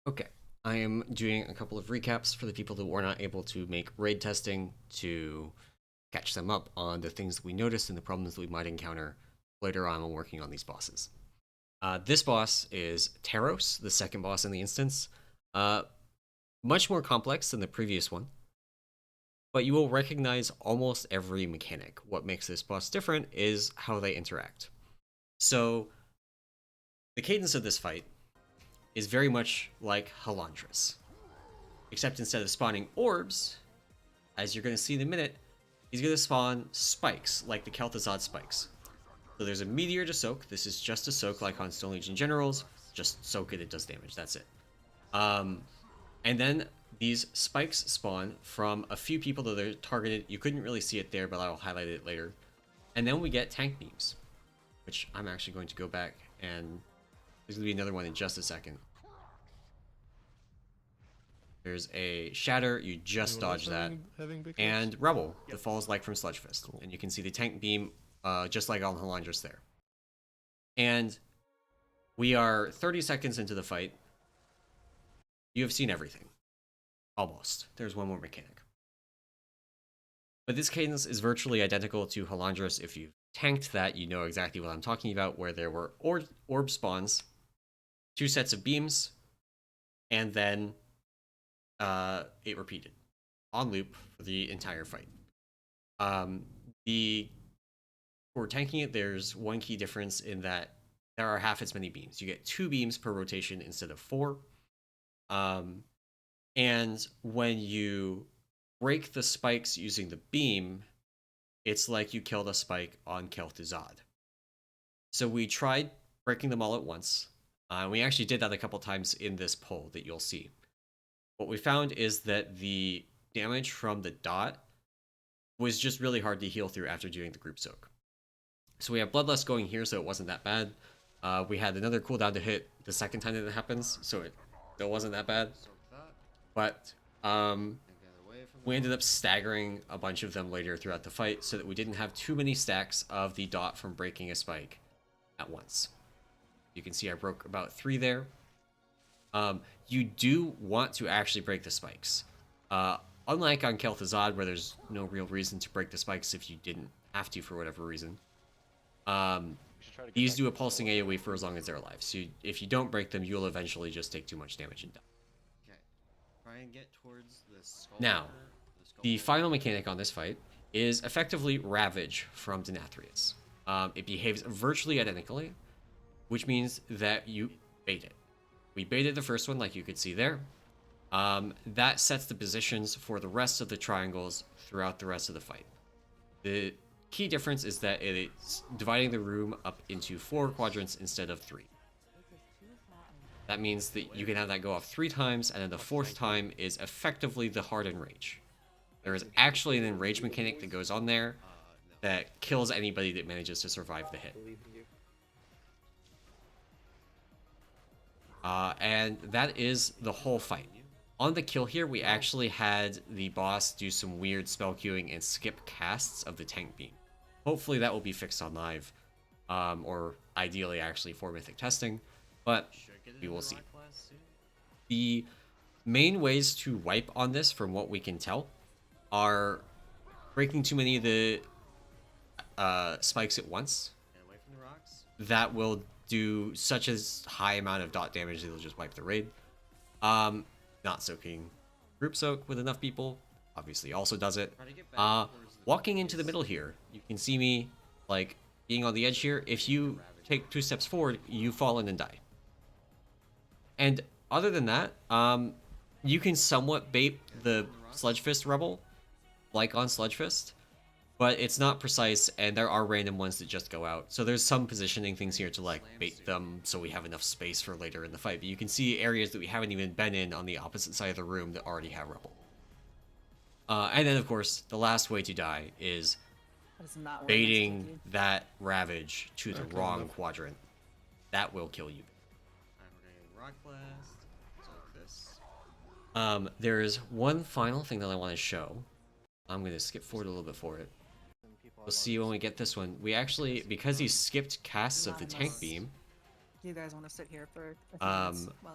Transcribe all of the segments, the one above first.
Okay, I am doing a couple of recaps for the people that were not able to make raid testing to catch them up on the things that we noticed and the problems that we might encounter later on when working on these bosses. This boss is Terros, the second boss in the instance. Uh, Much more complex than the previous one, but you will recognize almost every mechanic. What makes this boss different is how they interact. So, the cadence of this fight is very much like Halandris, except instead of spawning orbs, as you're going to see in a minute, he's going to spawn spikes, like the Kel'Thuzad spikes. So there's a meteor to soak. This is just a soak like on Stone Legion Generals. Just soak it, it does damage, that's it. And then these spikes spawn from a few people that are targeted. You couldn't really see it there, but I'll highlight it later. And then we get tank beams, which I'm actually going to go back and there's going to be another one in just a second. There's a Shatter, you just dodge that, and Rebel that falls like from Sludge Fist. Cool. And you can see the tank beam just like on Halandris there. And we are 30 seconds into the fight. You have seen everything. Almost. There's one more mechanic. But this cadence is virtually identical to Halandris. If you've tanked that, you know exactly what I'm talking about, where there were orb spawns, 2 sets of beams, and then it repeated on loop for the entire fight. For tanking it, there's one key difference in that there are half as many beams. You get 2 beams per rotation instead of 4. And when you break the spikes using the beam, it's like you killed a spike on Kel'Thuzad. So we tried breaking them all at once. We actually did that a couple times in this poll that you'll see. What we found is that the damage from the dot was just really hard to heal through after doing the group soak. So we have Bloodlust going here, so it wasn't that bad. We had another cooldown to hit the second time that it happens, so it still wasn't that bad. But we ended up staggering a bunch of them later throughout the fight so that we didn't have too many stacks of the dot from breaking a spike at once. You can see I broke about 3 there. You do want to actually break the spikes. Unlike on Kel'Thuzad, where there's no real reason to break the spikes if you didn't have to for whatever reason. These do a pulsing AoE for as long as they're alive. So if you don't break them, you'll eventually just take too much damage and die. Okay. Try and get towards the skull. Now, the final mechanic on this fight is effectively Ravage from Denathrius. It behaves virtually identically, which means that you bait it. We baited the first one, like you could see there. That sets the positions for the rest of the triangles throughout the rest of the fight. The key difference is that it's dividing the room up into 4 quadrants instead of 3. That means that you can have that go off 3 times, and then the 4th time is effectively the hard enrage. There is actually an enrage mechanic that goes on there that kills anybody that manages to survive the hit. And that is the whole fight. On the kill here, we actually had the boss do some weird spell queuing and skip casts of the tank beam. Hopefully that will be fixed on live, or ideally actually for mythic testing, but we will see. The main ways to wipe on this, from what we can tell, are breaking too many of the spikes at once. That will do such a high amount of dot damage that it'll just wipe the raid. Not soaking group soak with enough people obviously also does it. Walking into the middle here, you can see me like being on the edge here. If you take 2 steps forward, you fall in and die. And other than that, you can somewhat bait the Sludge Fist Rebel, like on Sludge Fist, but it's not precise, and there are random ones that just go out. So there's some positioning things here to like bait them so we have enough space for later in the fight. But you can see areas that we haven't even been in on the opposite side of the room that already have Rebel. And then, of course, the last way to die is baiting that Ravage to the wrong quadrant. That will kill you. Rock Blast. There is one final thing that I want to show. I'm going to skip forward a little bit for it. We'll see when we get this one. We actually, because he skipped casts of the tank beam, you guys want to sit here for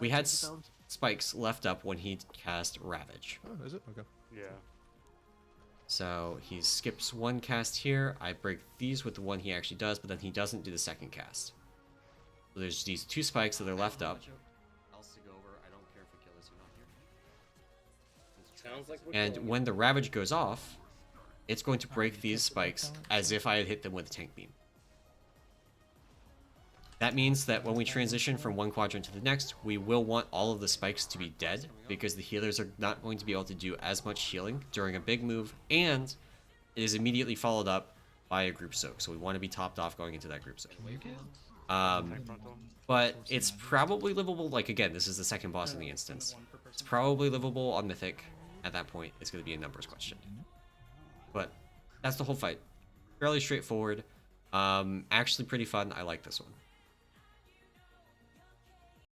we had spikes left up when he cast Ravage. Oh, is it? Okay. Yeah. So he skips one cast here. I break these with the one he actually does, but then he doesn't do the second cast. So there's these 2 spikes that are left up. Sounds like we're And killing when the Ravage goes off, it's going to break these spikes as if I had hit them with a tank beam. That means that when we transition from one quadrant to the next, we will want all of the spikes to be dead, because the healers are not going to be able to do as much healing during a big move, and it is immediately followed up by a group soak, so we want to be topped off going into that group soak. But it's probably livable. Like, again, this is the second boss in the instance. It's probably livable on Mythic. At that point, it's going to be a numbers question. But that's the whole fight. Fairly straightforward. Actually pretty fun. I like this one.